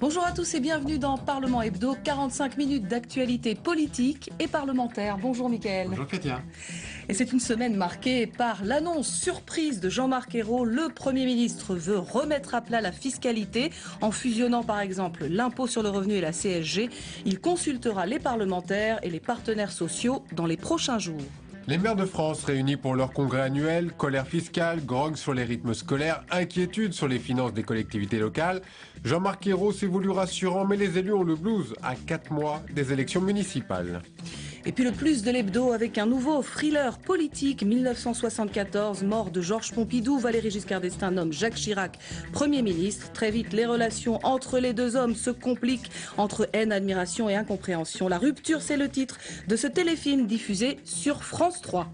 Bonjour à tous et bienvenue dans Parlement Hebdo, 45 minutes d'actualité politique et parlementaire. Bonjour Mickaël. Bonjour Katia. Et c'est une semaine marquée par l'annonce surprise de Jean-Marc Ayrault. Le Premier ministre veut remettre à plat la fiscalité en fusionnant par exemple l'impôt sur le revenu et la CSG. Il consultera les parlementaires et les partenaires sociaux dans les prochains jours. Les maires de France réunis pour leur congrès annuel, colère fiscale, grogne sur les rythmes scolaires, inquiétude sur les finances des collectivités locales. Jean-Marc Ayrault s'est voulu rassurant, mais les élus ont le blues à 4 mois des élections municipales. Et puis le plus de l'hebdo avec un nouveau thriller politique, 1974, mort de Georges Pompidou, Valéry Giscard d'Estaing nomme Jacques Chirac Premier ministre. Très vite, les relations entre les deux hommes se compliquent entre haine, admiration et incompréhension. La rupture, c'est le titre de ce téléfilm diffusé sur France 3.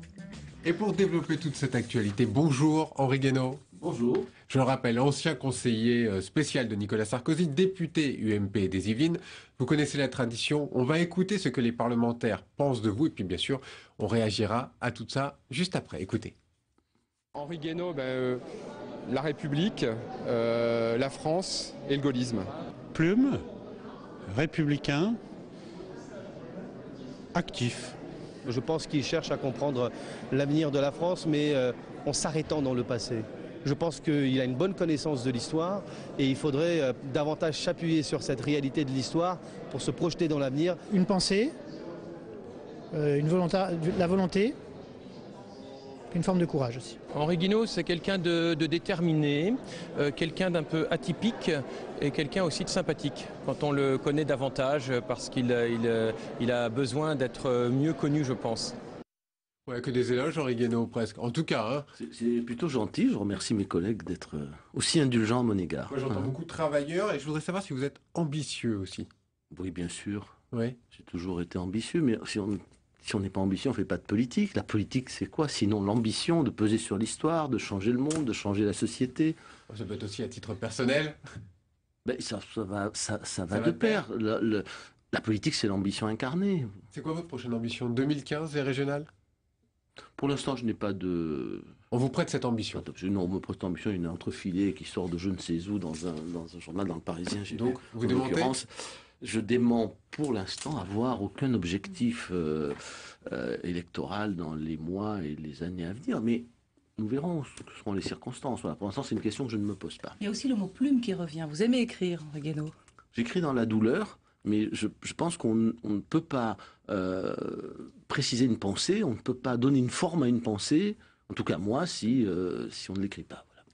Et pour développer toute cette actualité, bonjour Henri Guénaud. Bonjour. Je le rappelle, ancien conseiller spécial de Nicolas Sarkozy, député UMP des Yvelines. Vous connaissez la tradition, on va écouter ce que les parlementaires pensent de vous et puis bien sûr, on réagira à tout ça juste après. Écoutez. Henri Guénaud, la République, la France et le gaullisme. Plume, républicain, actif. Je pense qu'il cherche à comprendre l'avenir de la France, mais en s'arrêtant dans le passé. Je pense qu'il a une bonne connaissance de l'histoire et il faudrait davantage s'appuyer sur cette réalité de l'histoire pour se projeter dans l'avenir. Une pensée, la volonté, une forme de courage aussi. Henri Guénaud, c'est quelqu'un de déterminé, quelqu'un d'un peu atypique et quelqu'un aussi de sympathique quand on le connaît davantage parce qu'il a besoin d'être mieux connu, je pense. Ouais, que des éloges, Henri Guénaud, presque. En tout cas. C'est plutôt gentil. Je remercie mes collègues d'être aussi indulgents à mon égard. Moi, j'entends beaucoup de travailleurs et je voudrais savoir si vous êtes ambitieux aussi. Oui, bien sûr. Oui. J'ai toujours été ambitieux, mais si on n'est pas ambitieux, on ne fait pas de politique. La politique, c'est quoi? Sinon l'ambition de peser sur l'histoire, de changer le monde, de changer la société. Ça peut être aussi à titre personnel. Ça va de pair. La politique, c'est l'ambition incarnée. C'est quoi votre prochaine ambition? 2015 et régionale? Pour l'instant, je n'ai pas de... On vous prête cette ambition? Non, on me prête ambition. Il y a un entrefilet qui sort de je ne sais où dans un journal, dans le Parisien. Donc, vous démentez? Je dément pour l'instant avoir aucun objectif électoral dans les mois et les années à venir. Mais nous verrons ce que seront les circonstances. Voilà. Pour l'instant, c'est une question que je ne me pose pas. Il y a aussi le mot plume qui revient. Vous aimez écrire, Henri Guénaud? J'écris dans la douleur. Mais je pense qu'on ne peut pas préciser une pensée, on ne peut pas donner une forme à une pensée, en tout cas moi, si on ne l'écrit pas. Voilà.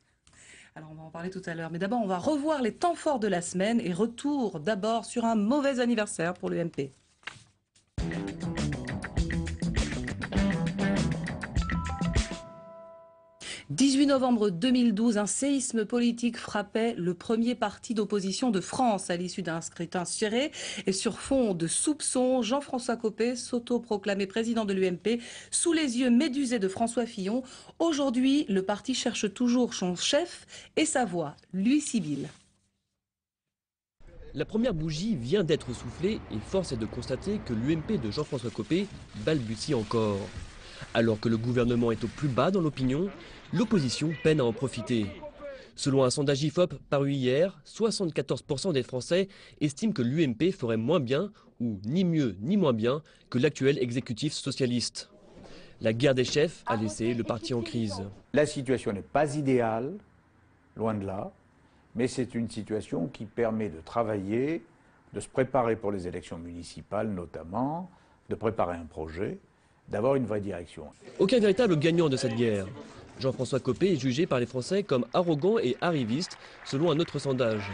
Alors on va en parler tout à l'heure, mais d'abord on va revoir les temps forts de la semaine et retour d'abord sur un mauvais anniversaire pour l'UMP. 18 novembre 2012, un séisme politique frappait le premier parti d'opposition de France à l'issue d'un scrutin serré. Et sur fond de soupçons, Jean-François Copé s'autoproclamait président de l'UMP sous les yeux médusés de François Fillon. Aujourd'hui, le parti cherche toujours son chef et sa voix, Louis Sibille. La première bougie vient d'être soufflée et force est de constater que l'UMP de Jean-François Copé balbutie encore. Alors que le gouvernement est au plus bas dans l'opinion, l'opposition peine à en profiter. Selon un sondage IFOP paru hier, 74% des Français estiment que l'UMP ferait moins bien, ou ni mieux ni moins bien, que l'actuel exécutif socialiste. La guerre des chefs a laissé le parti en crise. La situation n'est pas idéale, loin de là, mais c'est une situation qui permet de travailler, de se préparer pour les élections municipales notamment, de préparer un projet, d'avoir une vraie direction. Aucun véritable gagnant de cette guerre. Jean-François Copé est jugé par les Français comme arrogant et arriviste, selon un autre sondage.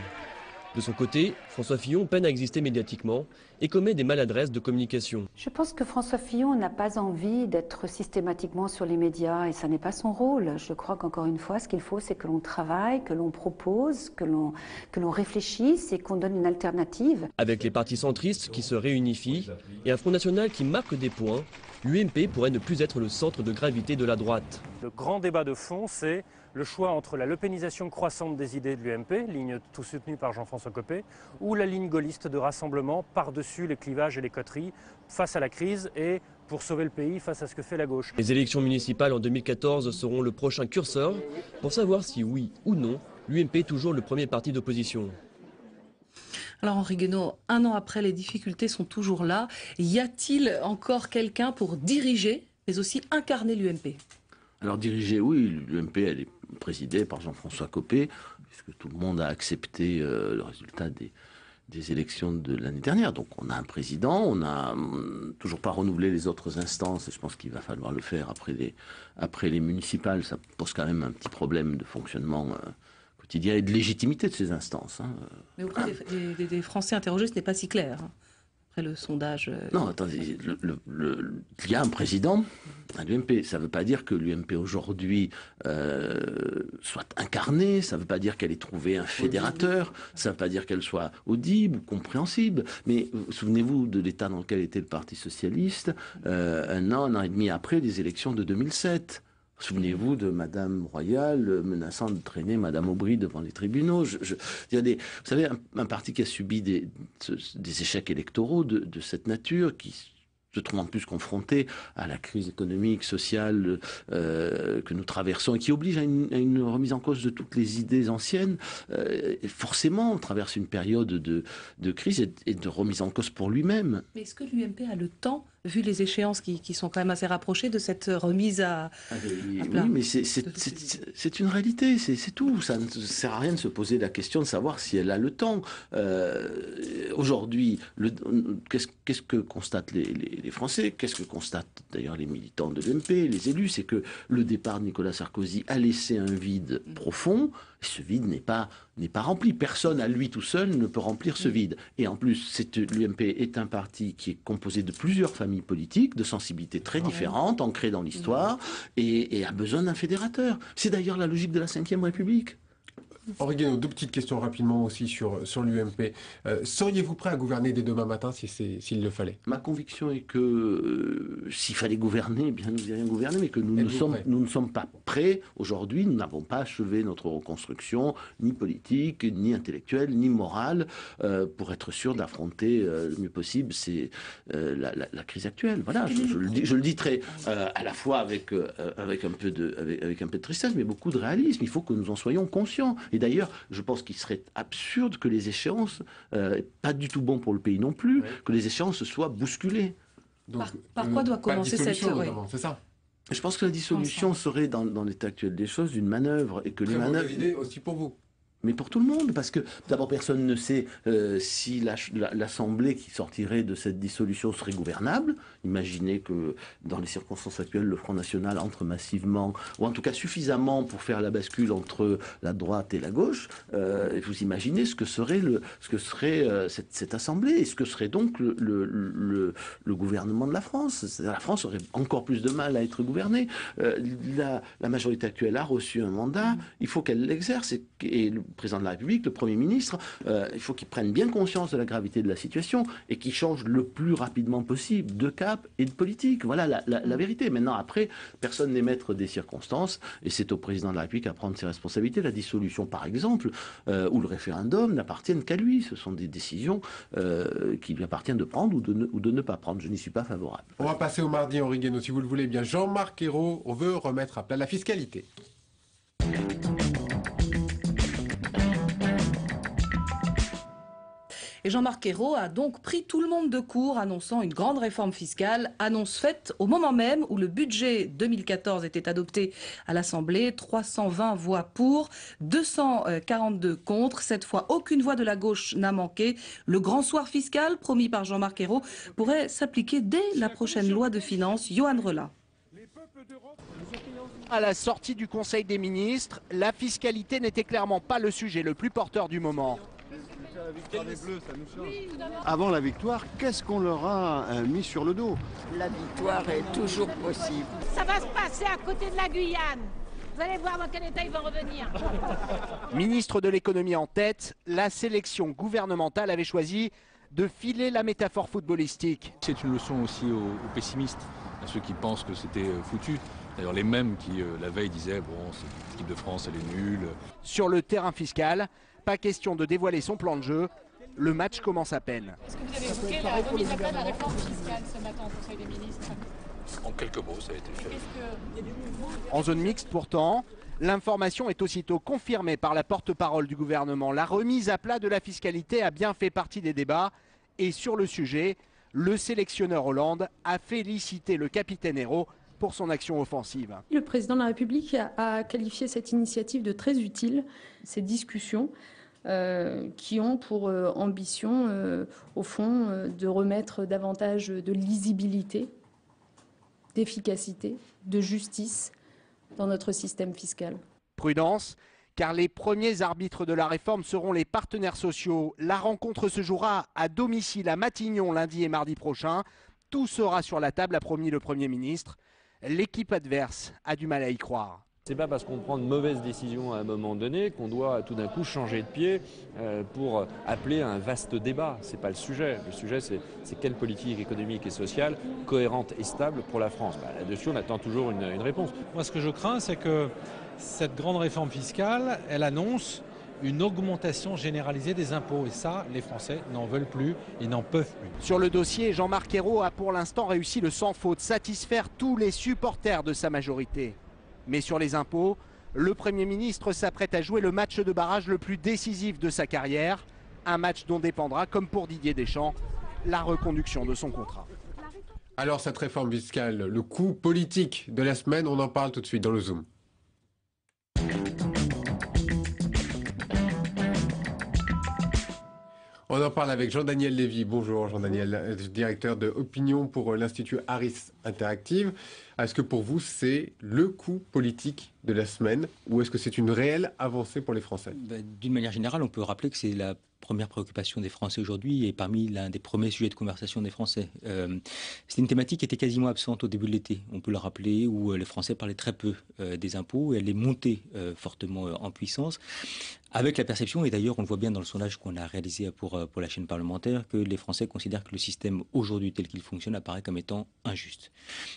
De son côté, François Fillon peine à exister médiatiquement et commet des maladresses de communication. Je pense que François Fillon n'a pas envie d'être systématiquement sur les médias et ça n'est pas son rôle. Je crois qu'encore une fois, ce qu'il faut, c'est que l'on travaille, que l'on propose, que l'on réfléchisse et qu'on donne une alternative. Avec les partis centristes qui se réunifient et un Front National qui marque des points, l'UMP pourrait ne plus être le centre de gravité de la droite. Le grand débat de fond, c'est le choix entre la lepénisation croissante des idées de l'UMP, ligne tout soutenue par Jean-François Copé, ou la ligne gaulliste de rassemblement par-dessus les clivages et les coteries face à la crise et pour sauver le pays face à ce que fait la gauche. Les élections municipales en 2014 seront le prochain curseur pour savoir si oui ou non l'UMP est toujours le premier parti d'opposition. Alors Henri Guénaud, un an après, les difficultés sont toujours là. Y a-t-il encore quelqu'un pour diriger, mais aussi incarner l'UMP ? Alors diriger, oui, l'UMP, elle est présidée par Jean-François Copé, puisque tout le monde a accepté le résultat des élections de l'année dernière. Donc on a un président, on n'a toujours pas renouvelé les autres instances, et je pense qu'il va falloir le faire après les municipales. Ça pose quand même un petit problème de fonctionnement quotidien et de légitimité de ces instances. Mais auprès des Français interrogés, ce n'est pas si clair. Après le sondage... Non, attendez, il y a un président à l'UMP. Ça ne veut pas dire que l'UMP aujourd'hui soit incarnée, ça ne veut pas dire qu'elle ait trouvé un fédérateur, ça ne veut pas dire qu'elle soit audible ou compréhensible. Mais souvenez-vous de l'état dans lequel était le Parti socialiste un an et demi après les élections de 2007. Souvenez-vous de Madame Royal menaçant de traîner Madame Aubry devant les tribunaux. Vous savez, un parti qui a subi des échecs électoraux de cette nature, qui se trouve en plus confronté à la crise économique, sociale que nous traversons et qui oblige à une remise en cause de toutes les idées anciennes. Et forcément, on traverse une période de crise et de remise en cause pour lui-même. Mais est-ce que l'UMP a le temps, vu les échéances qui sont quand même assez rapprochées, de cette remise à plat? Oui, mais c'est une réalité, c'est tout. Ça ne sert à rien de se poser la question de savoir si elle a le temps. Aujourd'hui, qu'est-ce que constatent les Français? Qu'est-ce que constatent d'ailleurs les militants de l'UMP, les élus? C'est que le départ de Nicolas Sarkozy a laissé un vide profond. Et ce vide n'est pas rempli. Personne à lui tout seul ne peut remplir ce vide. Et en plus, l'UMP est un parti qui est composé de plusieurs familles politiques, de sensibilités très différentes, ancrées dans l'histoire, et a besoin d'un fédérateur. C'est d'ailleurs la logique de la Ve République. Henri Guénaud, deux petites questions rapidement aussi sur l'UMP. Seriez-vous prêt à gouverner dès demain matin s'il le fallait? Ma conviction est que s'il fallait gouverner, eh bien nous irions gouverner, mais que nous ne sommes pas prêts aujourd'hui. Nous n'avons pas achevé notre reconstruction, ni politique, ni intellectuelle, ni morale, pour être sûr d'affronter le mieux possible la crise actuelle. Voilà, je le dis très à la fois avec un peu de tristesse, mais beaucoup de réalisme. Il faut que nous en soyons conscients. Et d'ailleurs, je pense qu'il serait absurde que les échéances, pas du tout bon pour le pays non plus, que les échéances soient bousculées. Donc, par quoi doit commencer cette... C'est ça. Je pense que la dissolution serait, dans l'état actuel des choses, une manœuvre. Et que les manœuvres... idée aussi pour vous. Mais pour tout le monde, parce que d'abord personne ne sait si l'Assemblée qui sortirait de cette dissolution serait gouvernable. Imaginez que dans les circonstances actuelles, le Front National entre massivement, ou en tout cas suffisamment pour faire la bascule entre la droite et la gauche. Vous imaginez ce que serait cette Assemblée et ce que serait donc le gouvernement de la France. La France aurait encore plus de mal à être gouvernée. La majorité actuelle a reçu un mandat, il faut qu'elle l'exerce et le président de la République, le Premier ministre, il faut qu'ils prennent bien conscience de la gravité de la situation et qu'ils changent le plus rapidement possible de cap et de politique. Voilà la vérité. Maintenant, après, personne n'est maître des circonstances et c'est au président de la République à prendre ses responsabilités. La dissolution, par exemple, ou le référendum n'appartiennent qu'à lui. Ce sont des décisions qui lui appartiennent de prendre ou de ne pas prendre. Je n'y suis pas favorable. On va passer au mardi, Henri Guénaud, si vous le voulez bien. Jean-Marc Ayrault, on veut remettre à plat la fiscalité. Et Jean-Marc Ayrault a donc pris tout le monde de court, annonçant une grande réforme fiscale, annonce faite au moment même où le budget 2014 était adopté à l'Assemblée, 320 voix pour, 242 contre. Cette fois, aucune voix de la gauche n'a manqué. Le grand soir fiscal, promis par Jean-Marc Ayrault, pourrait s'appliquer dès la prochaine loi de finances. Johan Relat. À la sortie du Conseil des ministres, la fiscalité n'était clairement pas le sujet le plus porteur du moment. Avant la victoire, qu'est-ce qu'on leur a mis sur le dos? La victoire est toujours possible. Ça va se passer à côté de la Guyane. Vous allez voir dans quel état ils vont revenir. Ministre de l'économie en tête, la sélection gouvernementale avait choisi de filer la métaphore footballistique. C'est une leçon aussi aux pessimistes, à ceux qui pensent que c'était foutu. D'ailleurs, les mêmes qui, la veille, disaient « bon, l'équipe de France, elle est nulle ». Sur le terrain fiscal, pas question de dévoiler son plan de jeu. Le match commence à peine. Est-ce que vous avez évoqué la remise à plat de la réforme fiscale ce matin au Conseil des ministres? En quelques mots, ça a été fait. En zone mixte pourtant, l'information est aussitôt confirmée par la porte-parole du gouvernement. La remise à plat de la fiscalité a bien fait partie des débats. Et sur le sujet, le sélectionneur Hollande a félicité le capitaine Ayrault pour son action offensive. Le président de la République a qualifié cette initiative de très utile. Ces discussions qui ont pour ambition, au fond, de remettre davantage de lisibilité, d'efficacité, de justice dans notre système fiscal. Prudence, car les premiers arbitres de la réforme seront les partenaires sociaux. La rencontre se jouera à domicile à Matignon lundi et mardi prochain. Tout sera sur la table, a promis le Premier ministre. L'équipe adverse a du mal à y croire. C'est pas parce qu'on prend de mauvaises décisions à un moment donné qu'on doit tout d'un coup changer de pied pour appeler à un vaste débat. C'est pas le sujet. Le sujet, c'est quelle politique économique et sociale cohérente et stable pour la France. Là-dessus, on attend toujours une réponse. Moi, ce que je crains, c'est que cette grande réforme fiscale, elle annonce une augmentation généralisée des impôts. Et ça, les Français n'en veulent plus, ils n'en peuvent plus. Sur le dossier, Jean-Marc Ayrault a pour l'instant réussi le sans faute, satisfaire tous les supporters de sa majorité. Mais sur les impôts, le Premier ministre s'apprête à jouer le match de barrage le plus décisif de sa carrière. Un match dont dépendra, comme pour Didier Deschamps, la reconduction de son contrat. Alors cette réforme fiscale, le coup politique de la semaine, on en parle tout de suite dans le Zoom. On en parle avec Jean-Daniel Lévy. Bonjour Jean-Daniel, directeur de Opinion pour l'Institut Harris Interactive. Est-ce que pour vous c'est le coup politique de la semaine ou est-ce que c'est une réelle avancée pour les Français? D'une manière générale, on peut rappeler que c'est la première préoccupation des Français aujourd'hui et parmi l'un des premiers sujets de conversation des Français. C'est une thématique qui était quasiment absente au début de l'été, on peut le rappeler, où les Français parlaient très peu des impôts et elle est montée fortement en puissance. Avec la perception, et d'ailleurs on le voit bien dans le sondage qu'on a réalisé pour la chaîne parlementaire, que les Français considèrent que le système aujourd'hui tel qu'il fonctionne apparaît comme étant injuste.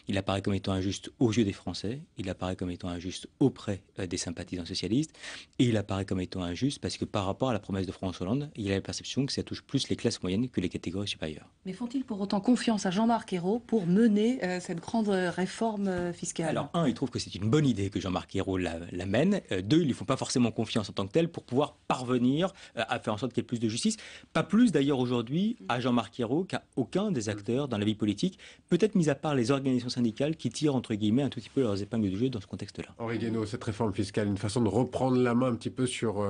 Il apparaît comme étant injuste aux yeux des Français, il apparaît comme étant injuste auprès des sympathisants socialistes, et il apparaît comme étant injuste parce que par rapport à la promesse de François Hollande, il y a la perception que ça touche plus les classes moyennes que les catégories supérieures. Mais font-ils pour autant confiance à Jean-Marc Ayrault pour mener cette grande réforme fiscale? Alors, un, ils trouvent que c'est une bonne idée que Jean-Marc Ayrault la mène. Deux, ils ne lui font pas forcément confiance en tant que tel pour pouvoir parvenir à faire en sorte qu'il y ait plus de justice. Pas plus d'ailleurs aujourd'hui à Jean-Marc Ayrault qu'à aucun des acteurs dans la vie politique, peut-être mis à part les organisations syndicales qui tirent entre guillemets un tout petit peu leurs épingles du jeu dans ce contexte-là. Henri Guénaud, cette réforme fiscale, une façon de reprendre la main un petit peu sur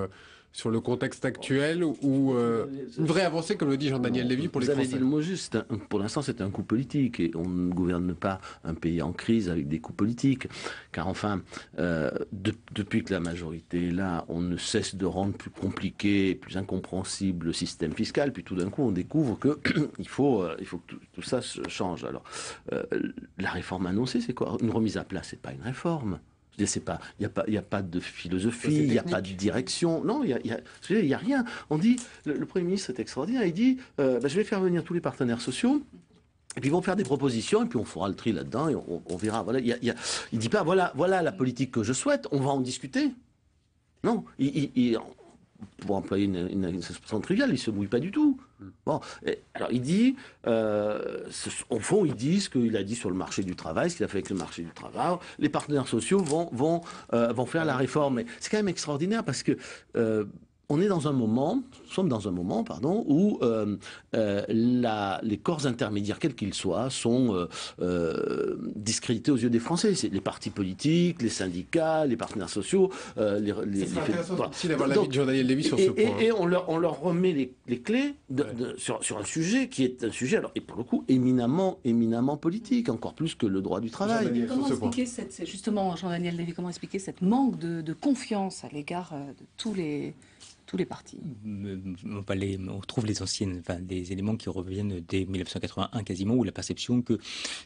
le contexte actuel ou une vraie avancée, comme le dit Jean-Daniel Lévy, pour les Français? Vous avez dit le mot juste. Pour l'instant, c'est un coup politique et on ne gouverne pas un pays en crise avec des coups politiques. Car enfin, depuis que la majorité est là, on ne cesse de rendre plus compliqué, plus incompréhensible le système fiscal. Puis tout d'un coup, on découvre que il faut que tout ça se change. Alors, la réforme annoncée, c'est quoi? Une remise à plat, c'est pas une réforme. Il n'y a pas de philosophie, il n'y a pas de direction. Non, il n'y a rien. On dit, le Premier ministre est extraordinaire, il dit, je vais faire venir tous les partenaires sociaux, et puis ils vont faire des propositions, et puis on fera le tri là-dedans, et on verra. Voilà, il ne dit pas, voilà la politique que je souhaite, on va en discuter. Non, pour employer une expression triviale, il ne se mouille pas du tout. Bon, alors il dit, au fond, il dit ce qu'il a dit sur le marché du travail, ce qu'il a fait avec le marché du travail. Les partenaires sociaux vont faire la réforme. Mais c'est quand même extraordinaire parce que nous sommes dans un moment, où les corps intermédiaires, quels qu'ils soient, sont discrédités aux yeux des Français. C'est les partis politiques, les syndicats, les partenaires sociaux. C'est intéressant aussi d'avoir l'avis de Jean-Daniel Lévy sur ce point. Et on leur remet les clés sur un sujet qui est un sujet, et pour le coup, éminemment politique, encore plus que le droit du travail. Comment expliquer justement, Jean-Daniel Lévy, comment expliquer cette manque de confiance à l'égard de tous les partis? On trouve des éléments qui reviennent dès 1981 quasiment, où la perception que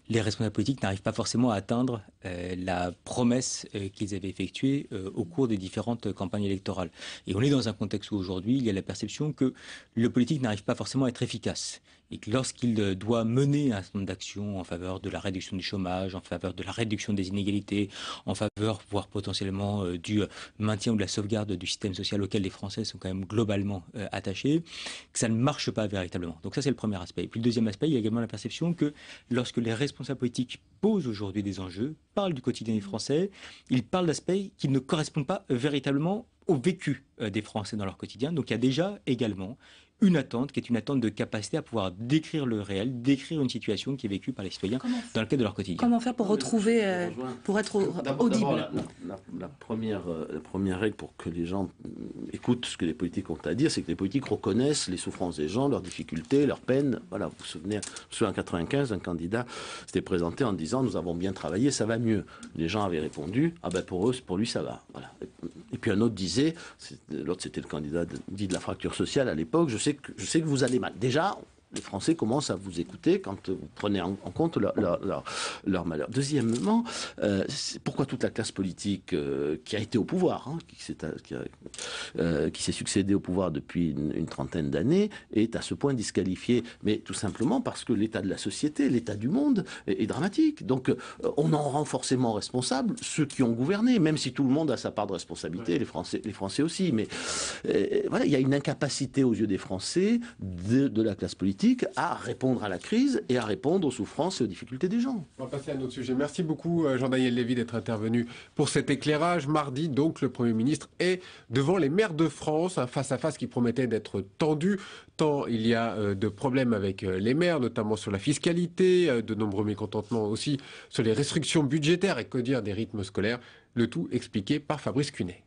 les responsables politiques n'arrivent pas forcément à atteindre la promesse qu'ils avaient effectuée au cours des différentes campagnes électorales. Et on est dans un contexte où aujourd'hui il y a la perception que le politique n'arrive pas forcément à être efficace. et que lorsqu'il doit mener un certain nombre d'actions en faveur de la réduction du chômage, en faveur de la réduction des inégalités, en faveur, voire potentiellement, du maintien ou de la sauvegarde du système social auquel les Français sont quand même globalement attachés, que ça ne marche pas véritablement. Donc ça, c'est le premier aspect. Et puis le deuxième aspect, il y a également la perception que lorsque les responsables politiques posent aujourd'hui des enjeux, parlent du quotidien des Français, ils parlent d'aspects qui ne correspondent pas véritablement au vécu des Français dans leur quotidien. Donc il y a déjà également une attente qui est une attente de capacité à pouvoir décrire le réel, décrire une situation qui est vécue par les citoyens dans le cadre de leur quotidien. Comment faire pour retrouver, pour être audible? La première règle pour que les gens écoutent ce que les politiques ont à dire, c'est que les politiques reconnaissent les souffrances des gens, leurs difficultés, leurs peines. Voilà, vous vous souvenez, en 95, un candidat s'était présenté en disant « Nous avons bien travaillé, ça va mieux ». Les gens avaient répondu « Ah ben pour lui ça va ». Voilà. Et puis un autre disait, l'autre c'était le candidat dit de la fracture sociale à l'époque, je sais que vous allez mal. Déjà, les Français commencent à vous écouter quand vous prenez en compte leur malheur. Deuxièmement, pourquoi toute la classe politique qui a été au pouvoir, hein, qui s'est succédé au pouvoir depuis une trentaine d'années, est à ce point disqualifiée? Mais tout simplement parce que l'état de la société, l'état du monde est dramatique. Donc on en rend forcément responsables ceux qui ont gouverné, même si tout le monde a sa part de responsabilité, les Français aussi. Mais voilà, il y a une incapacité aux yeux des Français de la classe politique à répondre à la crise et à répondre aux souffrances et aux difficultés des gens. On va passer à un autre sujet. Merci beaucoup Jean-Daniel Lévy d'être intervenu pour cet éclairage. Mardi, donc, le Premier ministre est devant les maires de France, un face-à-face qui promettait d'être tendu, tant il y a de problèmes avec les maires, notamment sur la fiscalité, de nombreux mécontentements aussi sur les restrictions budgétaires et que dire des rythmes scolaires. Le tout expliqué par Fabrice Cunet.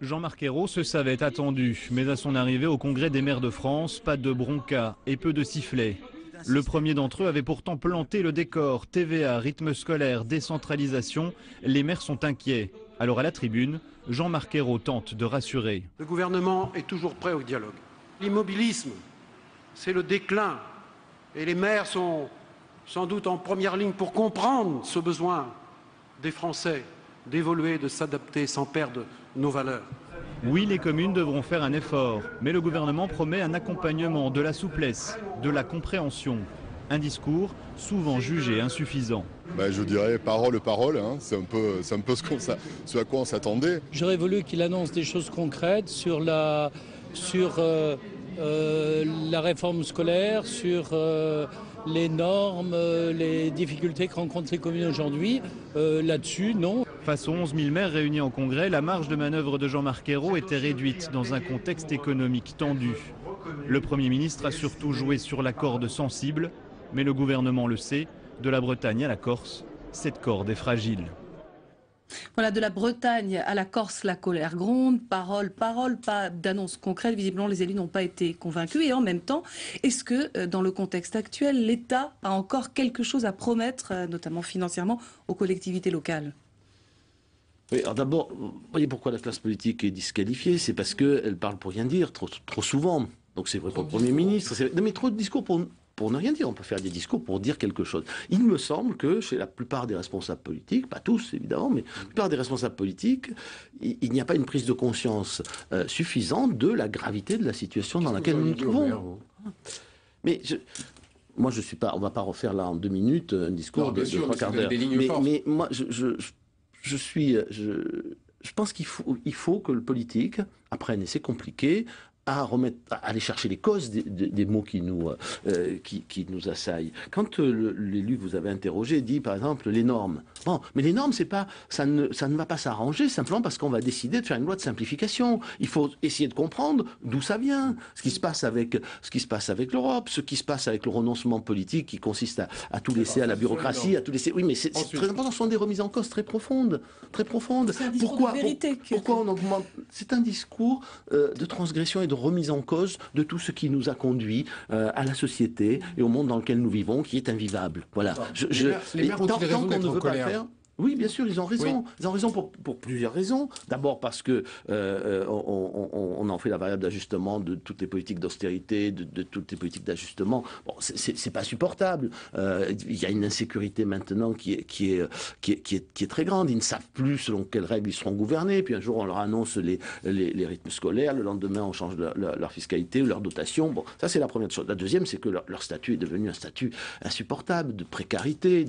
Jean-Marc Ayrault se savait attendu, mais à son arrivée au Congrès des maires de France, pas de bronca et peu de sifflets. Le premier d'entre eux avait pourtant planté le décor. TVA, rythme scolaire, décentralisation, les maires sont inquiets. Alors à la tribune, Jean-Marc Ayrault tente de rassurer. Le gouvernement est toujours prêt au dialogue. L'immobilisme, c'est le déclin. Et les maires sont sans doute en première ligne pour comprendre ce besoin des Français d'évoluer, de s'adapter sans perdre nos valeurs. Oui, les communes devront faire un effort, mais le gouvernement promet un accompagnement, de la souplesse, de la compréhension. Un discours souvent jugé insuffisant. Je dirais parole, hein. C'est un peu ce à quoi on s'attendait. J'aurais voulu qu'il annonce des choses concrètes sur la réforme scolaire, sur les normes, les difficultés que rencontrent les communes aujourd'hui. Là-dessus, non. Face aux 11 000 maires réunis en congrès, la marge de manœuvre de Jean-Marc Ayrault était réduite dans un contexte économique tendu. Le Premier ministre a surtout joué sur la corde sensible, mais le gouvernement le sait, de la Bretagne à la Corse, cette corde est fragile. Voilà, de la Bretagne à la Corse, la colère gronde, parole, pas d'annonce concrète. Visiblement, les élus n'ont pas été convaincus. Et en même temps, est-ce que, dans le contexte actuel, l'État a encore quelque chose à promettre, notamment financièrement, aux collectivités locales ? Oui, alors d'abord, vous voyez pourquoi la classe politique est disqualifiée, c'est parce qu'elle parle pour rien dire, trop souvent. Donc c'est vrai pour le Premier ministre. Non, mais trop de discours pour ne rien dire. On peut faire des discours pour dire quelque chose. Il me semble que chez la plupart des responsables politiques, pas tous évidemment, mais la plupart des responsables politiques, il n'y a pas une prise de conscience suffisante de la gravité de la situation dans laquelle nous nous trouvons. Mais moi, je suis pas. On va pas refaire là en 2 minutes un discours de 3 quarts d'heure. Mais moi, je pense qu'il faut que le politique apprenne, et c'est compliqué, à aller chercher les causes des maux qui nous assaillent. Quand l'élu que vous avez interrogé dit, par exemple, les normes. Bon, mais les normes, ça ne va pas s'arranger simplement parce qu'on va décider de faire une loi de simplification. Il faut essayer de comprendre d'où ça vient, ce qui se passe avec l'Europe, ce qui se passe avec le renoncement politique qui consiste à tout laisser à la bureaucratie, à tout laisser. Oui, mais c'est très important. Ce sont des remises en cause très profondes, très profondes. C'est un discours de vérité. Pourquoi on augmente? C'est un discours de transgression et de remise en cause de tout ce qui nous a conduit à la société et au monde dans lequel nous vivons, qui est invivable. Voilà. Les maires ont-ils raison d'être en colère ? Oui, bien sûr, ils ont raison. Oui. Ils ont raison pour plusieurs raisons. D'abord parce que on en fait la variable d'ajustement de toutes les politiques d'austérité, de toutes les politiques d'ajustement. Bon, c'est pas supportable. Il y a une insécurité maintenant qui est très grande. Ils ne savent plus selon quelles règles ils seront gouvernés. Puis un jour, on leur annonce les rythmes scolaires. Le lendemain, on change leur fiscalité ou leur dotation. Bon, ça, c'est la première chose. La deuxième, c'est que leur statut est devenu un statut insupportable, de précarité,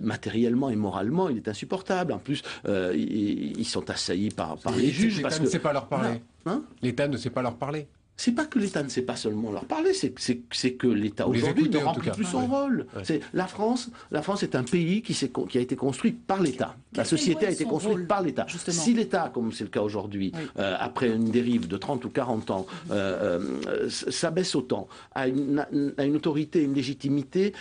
matériellement et moralement. Il est insupportable. En plus, ils sont assaillis par les juges. L'État ne sait pas leur parler. Hein? L'État ne sait pas leur parler. C'est pas que l'État ne sait pas seulement leur parler, c'est que l'État aujourd'hui ne remplit plus son rôle. Ouais. La France est un pays qui a été construit par l'État. La société a été construite par l'État. Si l'État, comme c'est le cas aujourd'hui, après une dérive de 30 ou 40 ans, s'abaisse autant, a une autorité, une légitimité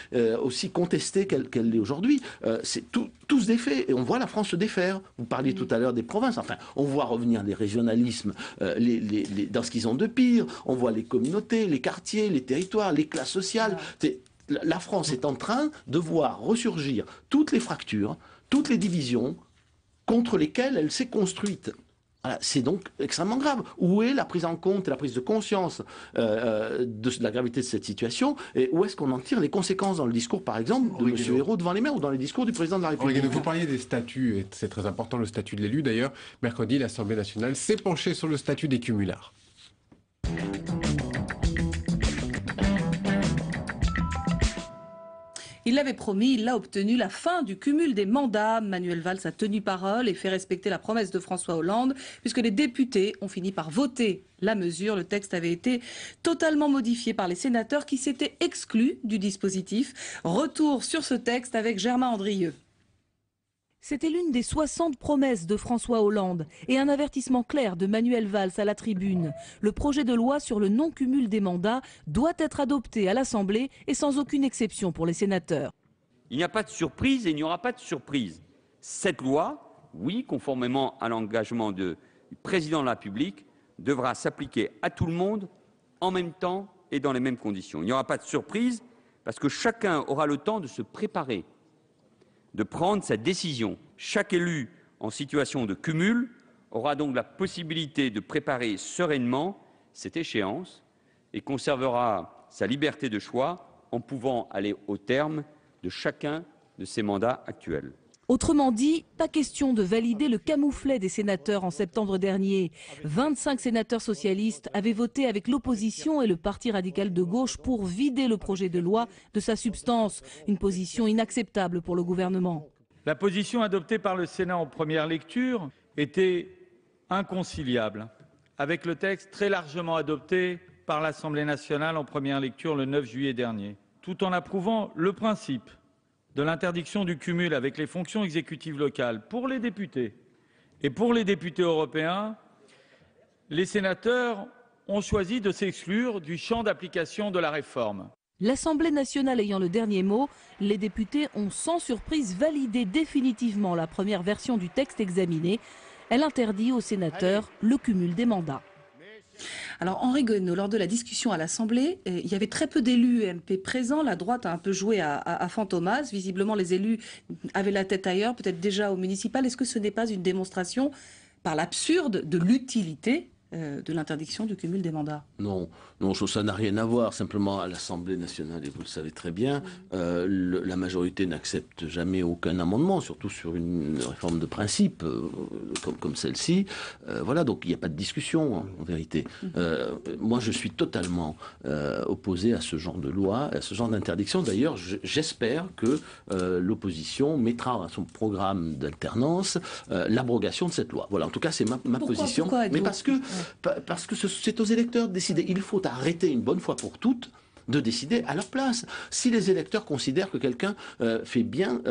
aussi contestée qu'elle l'est aujourd'hui, c'est tout se défait. Et on voit la France se défaire. Vous parliez tout à l'heure des provinces. Enfin, on voit revenir les régionalismes dans ce qu'ils ont de pire. On voit les communautés, les quartiers, les territoires, les classes sociales. La France est en train de voir ressurgir toutes les fractures, toutes les divisions contre lesquelles elle s'est construite. Voilà, c'est donc extrêmement grave. Où est la prise en compte et la prise de conscience de la gravité de cette situation, et où est-ce qu'on en tire les conséquences dans le discours, par exemple, de M. Hérault devant les maires ou dans les discours du président de la République? Vous parliez des statuts, et c'est très important, le statut de l'élu d'ailleurs. Mercredi, l'Assemblée nationale s'est penchée sur le statut des cumulards. Il l'avait promis, il l'a obtenu, la fin du cumul des mandats. Manuel Valls a tenu parole et fait respecter la promesse de François Hollande, puisque les députés ont fini par voter la mesure. Le texte avait été totalement modifié par les sénateurs qui s'étaient exclus du dispositif. Retour sur ce texte avec Germain Andrieux. C'était l'une des 60 promesses de François Hollande et un avertissement clair de Manuel Valls à la tribune. Le projet de loi sur le non-cumul des mandats doit être adopté à l'Assemblée et sans aucune exception pour les sénateurs. Il n'y a pas de surprise et il n'y aura pas de surprise. Cette loi, oui, conformément à l'engagement du président de la République, devra s'appliquer à tout le monde en même temps et dans les mêmes conditions. Il n'y aura pas de surprise parce que chacun aura le temps de se préparer, de prendre sa décision. Chaque élu en situation de cumul aura donc la possibilité de préparer sereinement cette échéance et conservera sa liberté de choix en pouvant aller au terme de chacun de ses mandats actuels. Autrement dit, pas question de valider le camouflet des sénateurs en septembre dernier. 25 sénateurs socialistes avaient voté avec l'opposition et le Parti radical de gauche pour vider le projet de loi de sa substance. Une position inacceptable pour le gouvernement. La position adoptée par le Sénat en première lecture était inconciliable avec le texte très largement adopté par l'Assemblée nationale en première lecture le 9 juillet dernier, tout en approuvant le principe de l'interdiction du cumul avec les fonctions exécutives locales pour les députés et pour les députés européens. Les sénateurs ont choisi de s'exclure du champ d'application de la réforme. L'Assemblée nationale ayant le dernier mot, les députés ont sans surprise validé définitivement la première version du texte examiné. Elle interdit aux sénateurs le cumul des mandats. Alors Henri Guénaud, lors de la discussion à l'Assemblée, il y avait très peu d'élus UMP présents. La droite a un peu joué à fantomas. Visiblement, les élus avaient la tête ailleurs, peut-être déjà au municipal. Est-ce que ce n'est pas une démonstration par l'absurde de l'utilité de l'interdiction du cumul des mandats? Non, ça n'a rien à voir. Simplement, à l'Assemblée nationale, et vous le savez très bien, la majorité n'accepte jamais aucun amendement, surtout sur une réforme de principe comme celle-ci. Voilà, donc il n'y a pas de discussion, en vérité. Moi, je suis totalement opposé à ce genre de loi, à ce genre d'interdiction. D'ailleurs, j'espère que l'opposition mettra à son programme d'alternance l'abrogation de cette loi. Voilà, en tout cas, c'est ma position. Pourquoi mais parce que c'est aux électeurs de décider. Il faut arrêter une bonne fois pour toutes de décider à leur place. Si les électeurs considèrent que quelqu'un fait bien,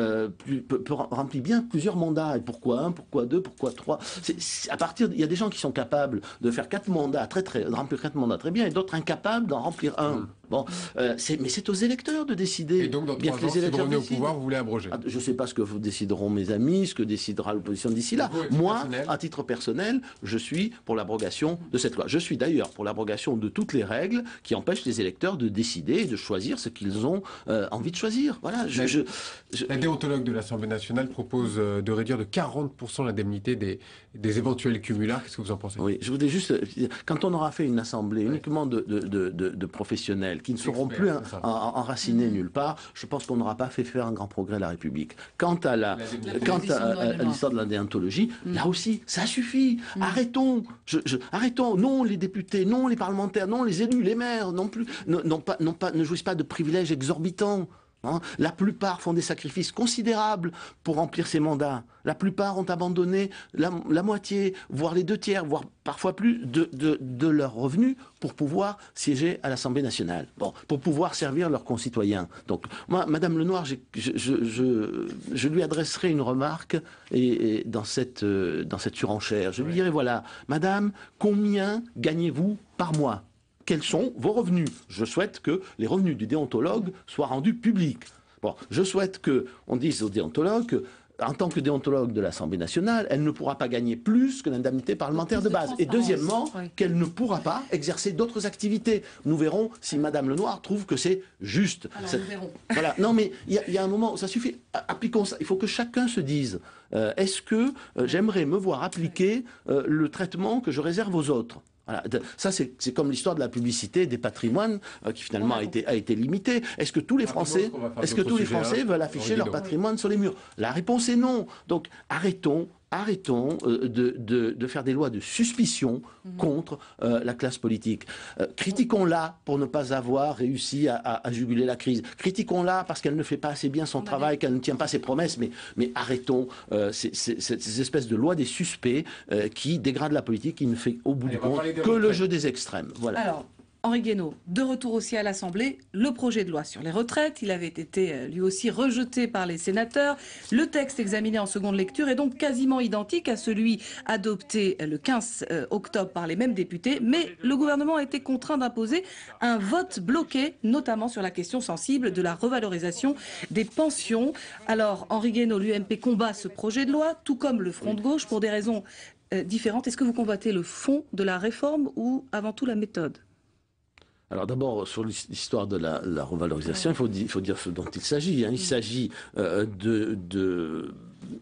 remplit bien plusieurs mandats, et pourquoi un, pourquoi deux, pourquoi trois, il y a des gens qui sont capables de faire 4 mandats, de remplir 4 mandats très bien, et d'autres incapables d'en remplir un. Bon, mais c'est aux électeurs de décider. Et donc, dans 3 ans, si vous revenez au pouvoir, vous voulez abroger? Je ne sais pas ce que vous décideront mes amis, ce que décidera l'opposition d'ici là. Moi, à titre personnel, je suis pour l'abrogation de cette loi. Je suis d'ailleurs pour l'abrogation de toutes les règles qui empêchent les électeurs de décider et de choisir ce qu'ils ont envie de choisir. Voilà. La déontologue de l'Assemblée nationale propose de réduire de 40% l'indemnité des éventuels cumulards. Qu'est-ce que vous en pensez? Oui, je voudrais juste... Quand on aura fait une assemblée uniquement de professionnels qui ne seront plus enracinés nulle part, je pense qu'on n'aura pas fait faire un grand progrès à la République. Quant à l'histoire de la déontologie, là aussi, ça suffit. Arrêtons. Arrêtons. Non, les députés, non, les parlementaires, non, les élus, les maires, non plus, ne jouissent pas de privilèges exorbitants. La plupart font des sacrifices considérables pour remplir ces mandats. La plupart ont abandonné la moitié, voire les 2 tiers, voire parfois plus de leurs revenus pour pouvoir siéger à l'Assemblée nationale, pour pouvoir servir leurs concitoyens. Donc, moi, Madame Lenoir, je lui adresserai une remarque dans cette surenchère. Je lui dirai, voilà, Madame, combien gagnez-vous par mois ? Quels sont vos revenus? Je souhaite que les revenus du déontologue soient rendus publics. Je souhaite qu'on dise au déontologue qu'en tant que déontologue de l'Assemblée nationale, elle ne pourra pas gagner plus que l'indemnité parlementaire de base. Et deuxièmement, qu'elle ne pourra pas exercer d'autres activités. Nous verrons si Madame Lenoir trouve que c'est juste. Alors, nous verrons. Voilà. Non, mais il y a un moment, ça suffit. Appliquons ça. Il faut que chacun se dise, est-ce que j'aimerais me voir appliquer le traitement que je réserve aux autres? Voilà. Ça, c'est comme l'histoire de la publicité des patrimoines qui finalement a été limitée. Est-ce que tous les Français, veulent afficher leur patrimoine sur les murs? La réponse est non. Donc arrêtons de faire des lois de suspicion contre la classe politique. Critiquons-la pour ne pas avoir réussi à juguler la crise. Critiquons-la parce qu'elle ne fait pas assez bien son travail, qu'elle ne tient pas ses promesses. Mais arrêtons ces espèces de lois des suspects qui dégradent la politique, qui ne fait au bout du compte que le jeu des extrêmes. Voilà. Alors, Henri Guénaud, de retour aussi à l'Assemblée, le projet de loi sur les retraites, il avait été lui aussi rejeté par les sénateurs. Le texte examiné en seconde lecture est donc quasiment identique à celui adopté le 15 octobre par les mêmes députés, mais le gouvernement a été contraint d'imposer un vote bloqué, notamment sur la question sensible de la revalorisation des pensions. Alors, Henri Guénaud, l'UMP combat ce projet de loi, tout comme le Front de gauche, pour des raisons différentes. Est-ce que vous combattez le fond de la réforme ou avant tout la méthode ? Alors d'abord, sur l'histoire de la revalorisation, il faut dire ce dont il s'agit. Il s'agit de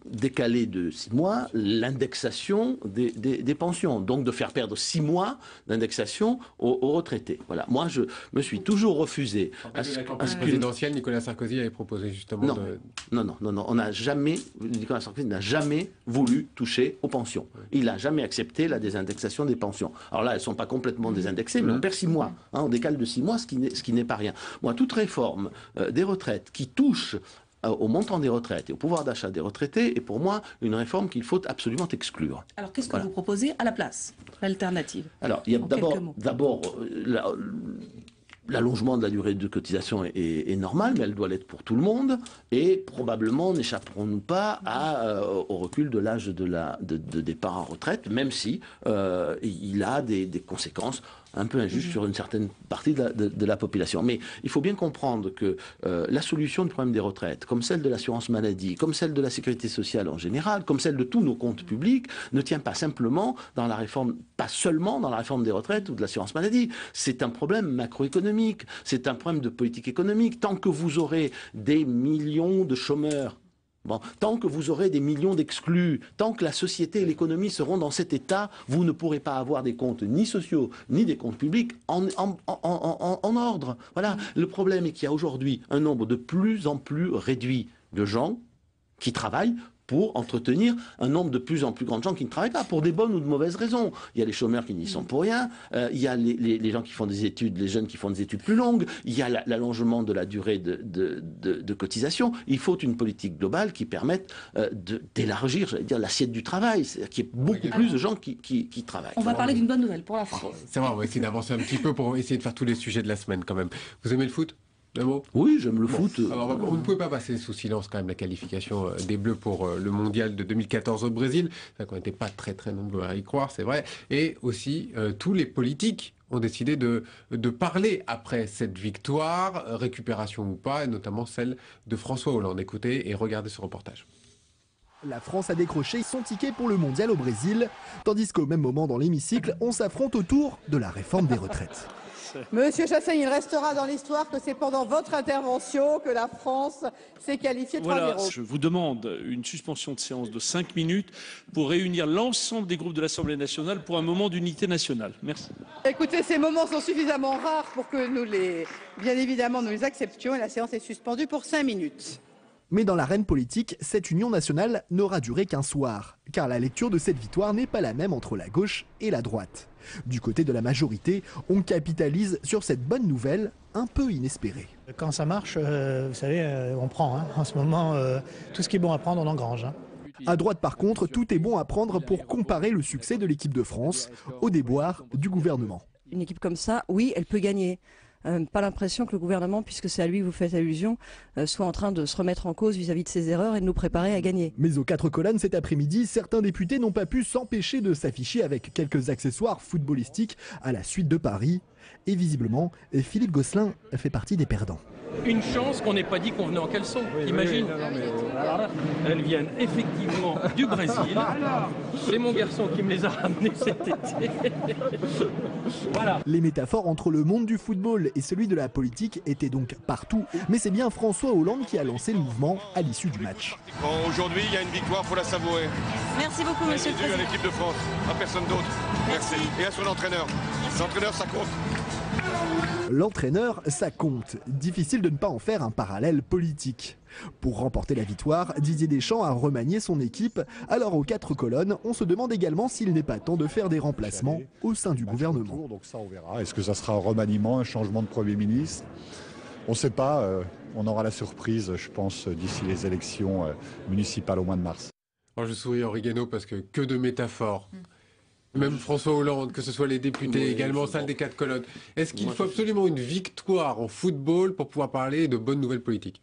décaler de 6 mois l'indexation des pensions, donc de faire perdre 6 mois d'indexation aux retraités. Voilà. Moi, je me suis toujours refusé à ce que présidentielle, Nicolas Sarkozy avait proposé justement Non, on n'a jamais, Nicolas Sarkozy n'a jamais voulu toucher aux pensions. Il n'a jamais accepté la désindexation des pensions. Alors là, elles ne sont pas complètement désindexées, mais on perd 6 mois. On décale de 6 mois, ce qui n'est pas rien. Moi, toute réforme des retraites qui touche au montant des retraites et au pouvoir d'achat des retraités est pour moi une réforme qu'il faut absolument exclure. Alors qu'est-ce que vous proposez à la place, l'alternative? Alors il y a d'abord l'allongement de la durée de cotisation est normal, mais elle doit l'être pour tout le monde. Et probablement n'échapperons-nous pas au recul de l'âge de départ en retraite, même si il a des conséquences un peu injuste sur une certaine partie de la population. Mais il faut bien comprendre que la solution du problème des retraites, comme celle de l'assurance maladie, comme celle de la sécurité sociale en général, comme celle de tous nos comptes publics, ne tient pas simplement dans la réforme, pas seulement dans la réforme des retraites ou de l'assurance maladie. C'est un problème macroéconomique, c'est un problème de politique économique. Tant que vous aurez des millions de chômeurs, tant que vous aurez des millions d'exclus, tant que la société et l'économie seront dans cet état, vous ne pourrez pas avoir des comptes ni sociaux, ni des comptes publics en ordre. Voilà. Le problème est qu'il y a aujourd'hui un nombre de plus en plus réduit de gens qui travaillent pour entretenir un nombre de plus en plus grand de gens qui ne travaillent pas, pour des bonnes ou de mauvaises raisons. Il y a les chômeurs qui n'y sont pour rien, il y a les gens qui font des études, les jeunes qui font des études plus longues, il y a l'allongement de la durée de cotisation. Il faut une politique globale qui permette d'élargir, j'allais dire, l'assiette du travail, c'est-à-dire qu'il y ait beaucoup plus de gens qui travaillent. On va parler d'une bonne nouvelle pour la France. C'est vrai, on va essayer d'avancer un petit peu pour essayer de faire tous les sujets de la semaine quand même. Vous aimez le foot ? Oui, j'aime le foot. Alors, vous ne pouvez pas passer sous silence quand même la qualification des Bleus pour le mondial de 2014 au Brésil. On n'était pas très nombreux à y croire, c'est vrai. Et aussi tous les politiques ont décidé de parler après cette victoire, récupération ou pas, et notamment celle de François Hollande. Écoutez et regardez ce reportage. La France a décroché son ticket pour le mondial au Brésil, tandis qu'au même moment dans l'hémicycle, on s'affronte autour de la réforme des retraites. Monsieur Chassaigne, il restera dans l'histoire que c'est pendant votre intervention que la France s'est qualifiée 3-0. Voilà, je vous demande une suspension de séance de 5 minutes pour réunir l'ensemble des groupes de l'Assemblée nationale pour un moment d'unité nationale. Merci. Écoutez, ces moments sont suffisamment rares pour que bien évidemment, nous les acceptions et la séance est suspendue pour 5 minutes. Mais dans l'arène politique, cette union nationale n'aura duré qu'un soir, car la lecture de cette victoire n'est pas la même entre la gauche et la droite. Du côté de la majorité, on capitalise sur cette bonne nouvelle un peu inespérée. Quand ça marche, vous savez, on prend. Hein. En ce moment, tout ce qui est bon à prendre, on engrange. Hein. À droite, par contre, tout est bon à prendre pour comparer le succès de l'équipe de France au déboire du gouvernement. Une équipe comme ça, oui, elle peut gagner. Pas l'impression que le gouvernement, puisque c'est à lui que vous faites allusion, soit en train de se remettre en cause vis-à-vis de ses erreurs et de nous préparer à gagner. Mais aux 4 colonnes cet après-midi, certains députés n'ont pas pu s'empêcher de s'afficher avec quelques accessoires footballistiques à la suite de Paris. Et visiblement, Philippe Gosselin fait partie des perdants. Une chance qu'on n'ait pas dit qu'on venait en caleçon. Imagine. Elles viennent effectivement du Brésil. C'est mon garçon qui me les a ramenées cet été. Voilà. Les métaphores entre le monde du football et celui de la politique étaient donc partout. Mais c'est bien François Hollande qui a lancé le mouvement à l'issue du match. Bon, aujourd'hui, il y a une victoire, il faut la savourer. Merci beaucoup, monsieur le président. À l'équipe de France, à personne d'autre. Merci. Et à son entraîneur. L'entraîneur, ça compte. L'entraîneur, ça compte. Difficile de ne pas en faire un parallèle politique. Pour remporter la victoire, Didier Deschamps a remanié son équipe. Alors aux 4 colonnes, on se demande également s'il n'est pas temps de faire des remplacements au sein du gouvernement. Donc ça, on verra. Est-ce que ça sera un remaniement, un changement de Premier ministre? On ne sait pas. On aura la surprise, je pense, d'ici les élections municipales au mois de mars. Alors je souris Henri Guénaud parce que de métaphores. Même François Hollande, que ce soit les députés, également salle des 4 colonnes. Est-ce qu'il faut absolument une victoire en football pour pouvoir parler de bonnes nouvelles politiques ?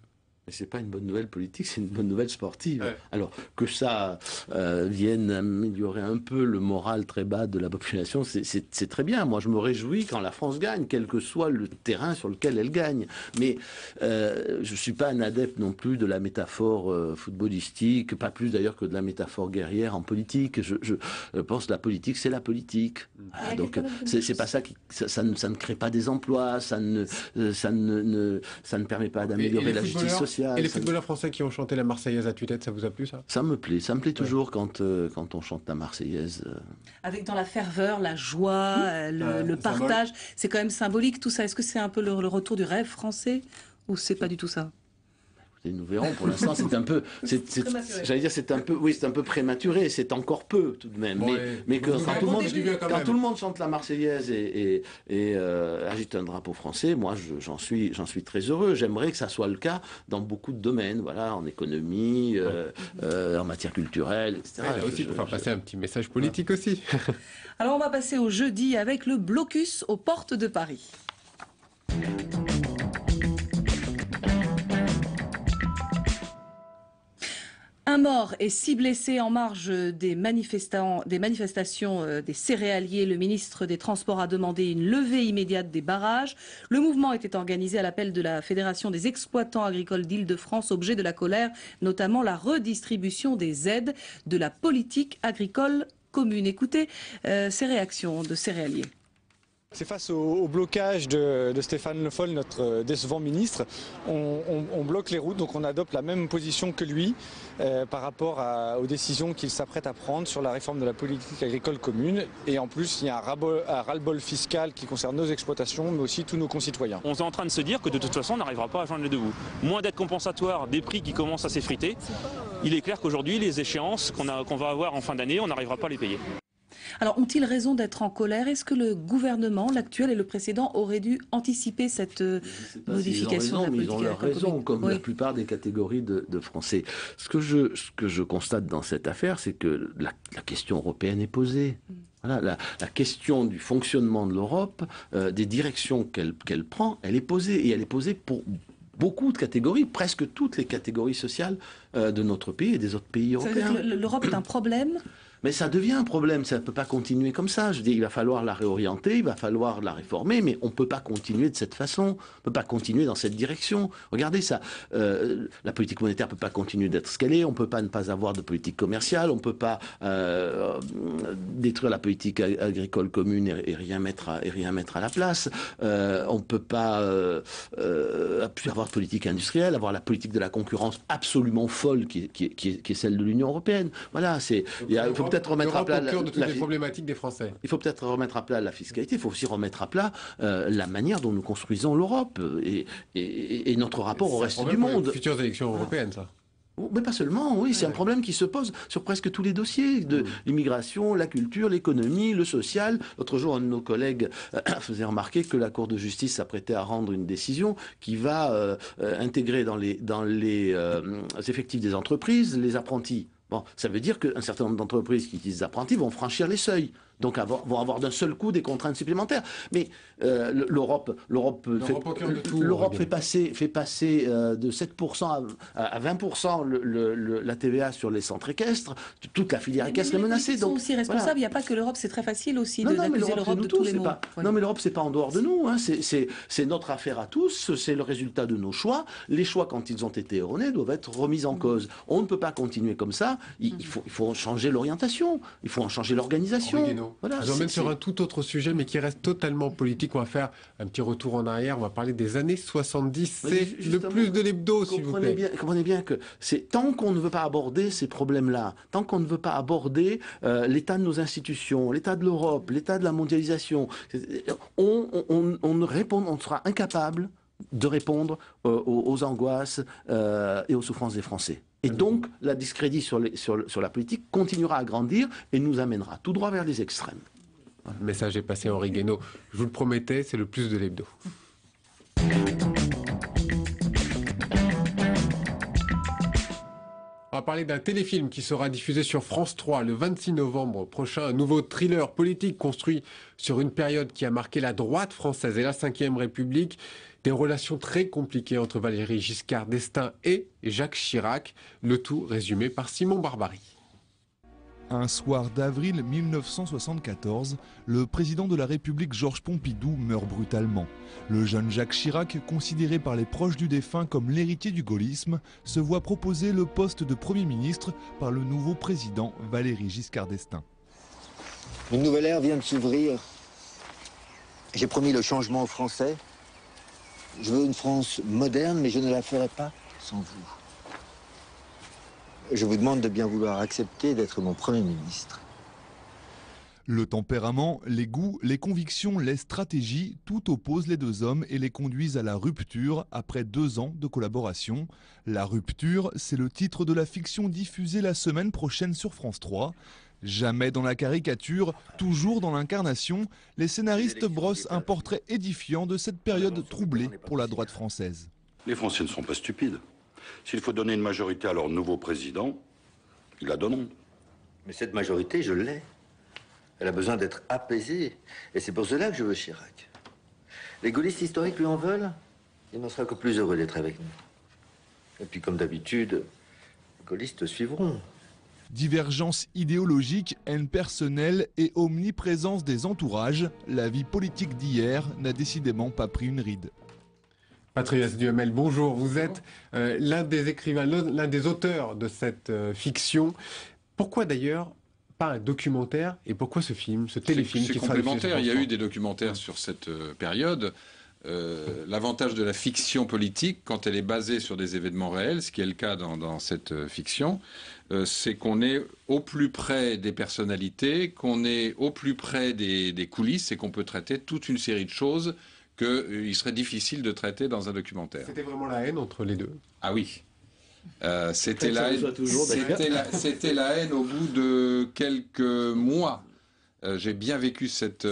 C'est pas une bonne nouvelle politique, c'est une bonne nouvelle sportive. Ouais. Alors que ça vienne améliorer un peu le moral très bas de la population, c'est très bien. Moi, je me réjouis quand la France gagne, quel que soit le terrain sur lequel elle gagne. Mais je suis pas un adepte non plus de la métaphore footballistique, pas plus d'ailleurs que de la métaphore guerrière en politique. Je pense que la politique, c'est la politique. Voilà, donc c'est pas ça qui ça ne crée pas des emplois, ça ne permet pas d'améliorer la justice sociale. Et les footballeurs français qui ont chanté la Marseillaise à tue-tête, ça vous a plu ça ? Ça me plaît toujours quand on chante la Marseillaise. Avec dans la ferveur, la joie, le partage, c'est quand même symbolique tout ça. Est-ce que c'est un peu le retour du rêve français ou c'est pas du tout ça ? Nous verrons. Pour l'instant, c'est un peu, j'allais dire, c'est un peu prématuré. C'est encore peu tout de même. Bon, mais quand tout le monde chante la Marseillaise et agite un drapeau français, moi, j'en suis très heureux. J'aimerais que ça soit le cas dans beaucoup de domaines, voilà, en économie, en matière culturelle, etc. Là aussi, pour faire passer un petit message politique aussi. Alors, on va passer au jeudi avec le blocus aux portes de Paris. Un mort et 6 blessés en marge des manifestations des céréaliers. Le ministre des Transports a demandé une levée immédiate des barrages. Le mouvement était organisé à l'appel de la Fédération des exploitants agricoles d'Île-de-France, objet de la colère, notamment la redistribution des aides de la politique agricole commune. Écoutez ces réactions de céréaliers. C'est face au blocage de Stéphane Le Foll, notre décevant ministre. On bloque les routes, donc on adopte la même position que lui par rapport aux décisions qu'il s'apprête à prendre sur la réforme de la politique agricole commune. Et en plus, il y a un ras-le-bol fiscal qui concerne nos exploitations, mais aussi tous nos concitoyens. On est en train de se dire que de toute façon, on n'arrivera pas à joindre les deux bouts. Moins d'aides compensatoires, des prix qui commencent à s'effriter. Il est clair qu'aujourd'hui, les échéances qu'on va avoir en fin d'année, on n'arrivera pas à les payer. Alors, ont-ils raison d'être en colère? Est-ce que le gouvernement, l'actuel et le précédent, auraient dû anticiper cette modification de la politique agricole commune? Ils ont leur raison, comme la plupart des catégories de Français. Ce que je constate dans cette affaire, c'est que la question européenne est posée. Voilà, la question du fonctionnement de l'Europe, des directions qu'elle prend, elle est posée. Et elle est posée pour beaucoup de catégories, presque toutes les catégories sociales de notre pays et des autres pays européens. L'Europe est un problème? Mais ça devient un problème, ça ne peut pas continuer comme ça. Je dis, il va falloir la réorienter, il va falloir la réformer, mais on ne peut pas continuer de cette façon, on ne peut pas continuer dans cette direction. Regardez ça, la politique monétaire ne peut pas continuer d'être ce qu'elle est, on ne peut pas ne pas avoir de politique commerciale, on ne peut pas détruire la politique agricole commune et rien mettre à la place. On ne peut pas avoir de politique industrielle, avoir la politique de la concurrence absolument folle qui est celle de l'Union européenne. Voilà, il faut peut-être remettre à plat les problématiques des Français. Il faut peut-être remettre à plat la fiscalité, il faut aussi remettre à plat la manière dont nous construisons l'Europe et notre rapport au reste du monde. Les futures élections européennes, ça. Mais pas seulement, oui, c'est un problème qui se pose sur presque tous les dossiers, de l'immigration, la culture, l'économie, le social. L'autre jour, un de nos collègues faisait remarquer que la Cour de justice s'apprêtait à rendre une décision qui va intégrer dans les effectifs des entreprises les apprentis. Bon, ça veut dire qu'un certain nombre d'entreprises qui utilisent des apprentis vont franchir les seuils. Donc vont avoir d'un seul coup des contraintes supplémentaires. Mais l'Europe fait passer de 7% à 20% la TVA sur les centres équestres. Toute la filière équestre est menacée. Ils sont aussi responsables. Il n'y a pas que l'Europe. C'est très facile aussi d'accuser l'Europe de tous les maux. Non, mais l'Europe, c'est pas en dehors de nous. Hein. C'est notre affaire à tous. C'est le résultat de nos choix. Les choix, quand ils ont été erronés, doivent être remis en cause. On ne peut pas continuer comme ça. Il faut changer l'orientation. Il faut en changer l'organisation. Voilà, je vous emmène sur un tout autre sujet, mais qui reste totalement politique. On va faire un petit retour en arrière. On va parler des années 70. C'est le plus de l'hebdo, s'il vous plaît. Comprenez bien que tant qu'on ne veut pas aborder ces problèmes-là, tant qu'on ne veut pas aborder l'état de nos institutions, l'état de l'Europe, l'état de la mondialisation, on sera incapable de répondre aux angoisses et aux souffrances des Français. Et donc, la discrédit sur la politique continuera à grandir et nous amènera tout droit vers les extrêmes. Le message est passé, Henri Guénaud. Je vous le promettais, c'est le plus de l'hebdo. On va parler d'un téléfilm qui sera diffusé sur France 3 le 26 novembre prochain. Un nouveau thriller politique construit sur une période qui a marqué la droite française et la Ve République. Des relations très compliquées entre Valéry Giscard d'Estaing et Jacques Chirac. Le tout résumé par Simon Barbary. Un soir d'avril 1974, le président de la République Georges Pompidou meurt brutalement. Le jeune Jacques Chirac, considéré par les proches du défunt comme l'héritier du gaullisme, se voit proposer le poste de Premier ministre par le nouveau président Valéry Giscard d'Estaing. Une nouvelle ère vient de s'ouvrir. J'ai promis le changement aux Français. Je veux une France moderne, mais je ne la ferai pas sans vous. Je vous demande de bien vouloir accepter d'être mon Premier ministre. Le tempérament, les goûts, les convictions, les stratégies, tout oppose les deux hommes et les conduisent à la rupture après 2 ans de collaboration. La rupture, c'est le titre de la fiction diffusée la semaine prochaine sur France 3. Jamais dans la caricature, toujours dans l'incarnation, les scénaristes brossent un portrait édifiant de cette période troublée pour la droite française. Les Français ne sont pas stupides. S'il faut donner une majorité à leur nouveau président, ils la donneront. Mais cette majorité, je l'ai. Elle a besoin d'être apaisée. Et c'est pour cela que je veux Chirac. Les gaullistes historiques lui en veulent. Il n'en sera que plus heureux d'être avec nous. Et puis, comme d'habitude, les gaullistes suivront. Divergence idéologique, haine personnelle et omniprésence des entourages, la vie politique d'hier n'a décidément pas pris une ride. Patrice Duhamel, bonjour. Vous êtes l'un des écrivains, l'un des auteurs de cette fiction. Pourquoi d'ailleurs pas un documentaire et pourquoi ce film, ce téléfilm qui sera complémentaire. Il y a eu des documentaires sur cette période. L'avantage de la fiction politique, quand elle est basée sur des événements réels, ce qui est le cas dans cette fiction, c'est qu'on est au plus près des personnalités, qu'on est au plus près des coulisses et qu'on peut traiter toute une série de choses qu'il serait difficile de traiter dans un documentaire. C'était vraiment la haine entre les deux? Ah oui. C'était la haine au bout de quelques mois. J'ai bien vécu cette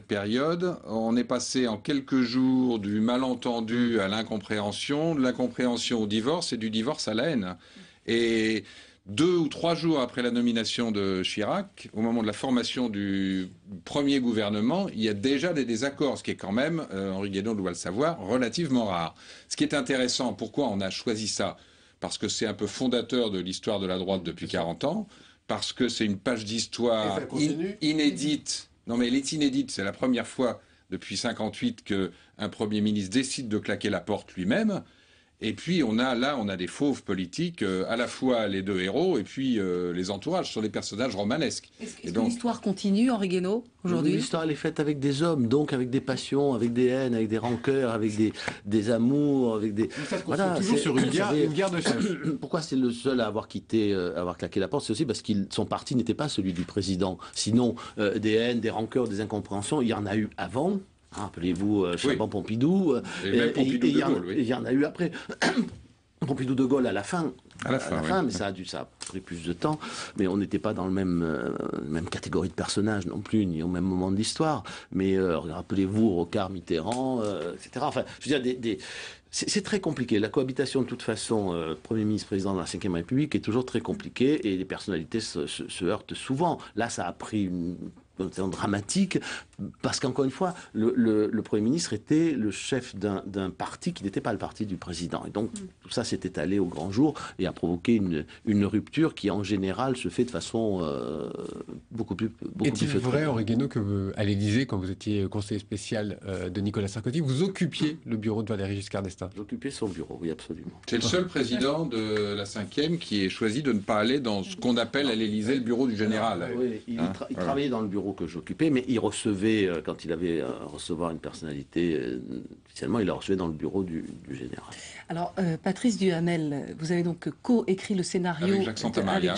période. On est passé en quelques jours du malentendu à l'incompréhension, de l'incompréhension au divorce et du divorce à la haine. Et 2 ou 3 jours après la nomination de Chirac, au moment de la formation du premier gouvernement, il y a déjà des désaccords, ce qui est quand même, Henri Guénaud doit le savoir, relativement rare. Ce qui est intéressant, pourquoi on a choisi ça? Parce que c'est un peu fondateur de l'histoire de la droite depuis 40 ans, parce que c'est une page d'histoire inédite. Non, mais elle est inédite. C'est la première fois depuis 1958 qu'un Premier ministre décide de claquer la porte lui-même. Et puis on a des fauves politiques, à la fois les deux héros et puis les entourages, sur les personnages romanesques. Est-ce que l'histoire continue, Henri Guénaud, aujourd'hui? L'histoire, elle est faite avec des hommes, donc avec des passions, avec des haines, avec des rancœurs, avec des amours, avec des... Ça se construit toujours sur une guerre de chefs. Pourquoi c'est le seul à avoir quitté, avoir claqué la porte? C'est aussi parce que son parti n'était pas celui du président. Sinon, des haines, des rancœurs, des incompréhensions, il y en a eu avant. Rappelez-vous Chapon-Pompidou, il y en a eu après. Pompidou-De Gaulle à la fin, mais ça a pris plus de temps. Mais on n'était pas dans le même catégorie de personnages non plus, ni au même moment de l'histoire. Mais rappelez-vous Rocard, Mitterrand, etc. Enfin, je veux dire, c'est très compliqué. La cohabitation, de toute façon, Premier ministre, président de la Ve République, est toujours très compliquée et les personnalités se heurtent souvent. Là, ça a pris une dramatique, parce qu'encore une fois, le Premier ministre était le chef d'un parti qui n'était pas le parti du président. Et donc, tout ça s'est étalé au grand jour et a provoqué une rupture qui, en général, se fait de façon beaucoup plus Est-il vrai, Henri Guénaud, qu'à l'Élysée, quand vous étiez conseiller spécial de Nicolas Sarkozy, vous occupiez le bureau de Valéry Giscard d'Estaing? J'occupais son bureau, oui, absolument. C'est le seul président de la 5e qui ait choisi de ne pas aller dans ce qu'on appelle à l'Élysée le bureau du général. Oui, il travaillait dans le bureau que j'occupais, mais il recevait, quand il avait à recevoir une personnalité, officiellement, il la recevait dans le bureau du général. Alors, Patrice Duhamel, vous avez donc co-écrit le scénario avec Jacques Santamaria,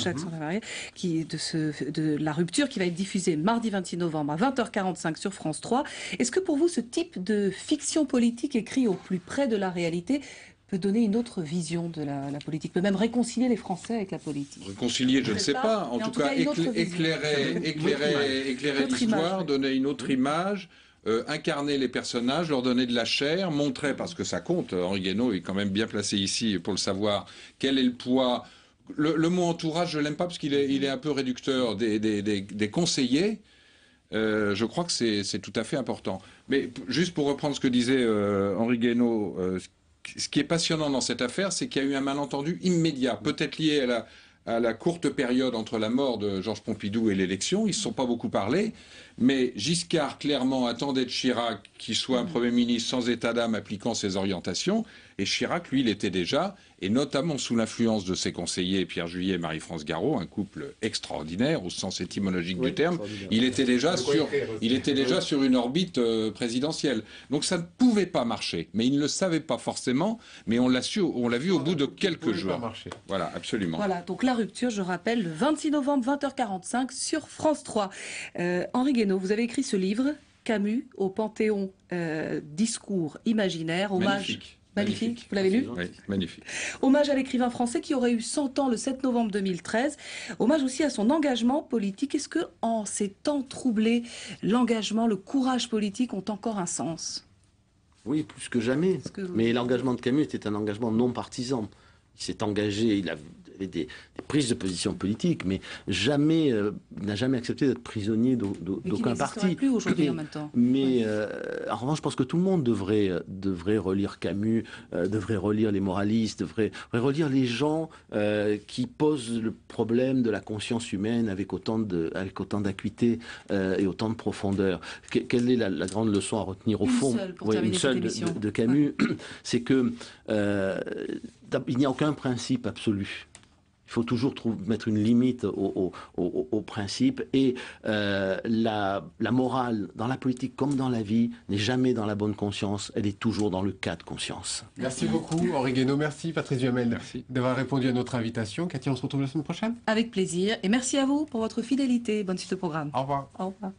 de la rupture qui va être diffusée mardi 26 novembre à 20h45 sur France 3. Est-ce que pour vous, ce type de fiction politique écrit au plus près de la réalité peut donner une autre vision de la politique, peut même réconcilier les Français avec la politique? Réconcilier, je ne sais pas. En tout cas, éclairer l'histoire, donner une autre image, incarner les personnages, leur donner de la chair, montrer, parce que ça compte, Henri Guénaud est quand même bien placé ici pour le savoir, quel est le poids. Le mot entourage, je ne l'aime pas parce qu'il est un peu réducteur des conseillers. Je crois que c'est tout à fait important. Mais juste pour reprendre ce que disait Henri Guénaud, ce qui est passionnant dans cette affaire, c'est qu'il y a eu un malentendu immédiat, peut-être lié à la courte période entre la mort de Georges Pompidou et l'élection. Ils ne se sont pas beaucoup parlé, mais Giscard clairement attendait de Chirac qu'il soit un Premier ministre sans état d'âme appliquant ses orientations, et Chirac, lui, il était déjà, et notamment sous l'influence de ses conseillers Pierre Juillet et Marie-France Garot, un couple extraordinaire au sens étymologique du terme, il était déjà sur une orbite présidentielle. Donc ça ne pouvait pas marcher, mais il ne le savait pas forcément, mais on l'a vu au bout de quelques jours. Voilà, absolument. Voilà, donc la rupture, je rappelle, le 26 novembre, 20h45 sur France 3. Henri Guénaud, vous avez écrit ce livre, Camus, au Panthéon, discours imaginaire, hommage... Magnifique, vous l'avez lu? Oui, magnifique. Hommage à l'écrivain français qui aurait eu 100 ans le 7 novembre 2013. Hommage aussi à son engagement politique. Est-ce que, en ces temps troublés, l'engagement, le courage politique ont encore un sens? Oui, plus que jamais. Mais l'engagement de Camus était un engagement non partisan. Il s'est engagé, il avait des prises de position politiques, mais jamais, il n'a jamais accepté d'être prisonnier d'aucun parti. Plus aujourd'hui en même temps. Mais en revanche, je pense que tout le monde devrait relire Camus, devrait relire les moralistes, devrait relire les gens qui posent le problème de la conscience humaine avec autant d'acuité et autant de profondeur. Quelle est la grande leçon à retenir au fond? Une seule de Camus, c'est que il n'y a aucun principe absolu. Il faut toujours mettre une limite au principe, et la morale, dans la politique comme dans la vie, n'est jamais dans la bonne conscience, elle est toujours dans le cas de conscience. Merci beaucoup Henri Guénaud, merci Patrice Duhamel d'avoir répondu à notre invitation. Cathy, on se retrouve la semaine prochaine? Avec plaisir, et merci à vous pour votre fidélité. Bonne suite au programme. Au revoir. Au revoir.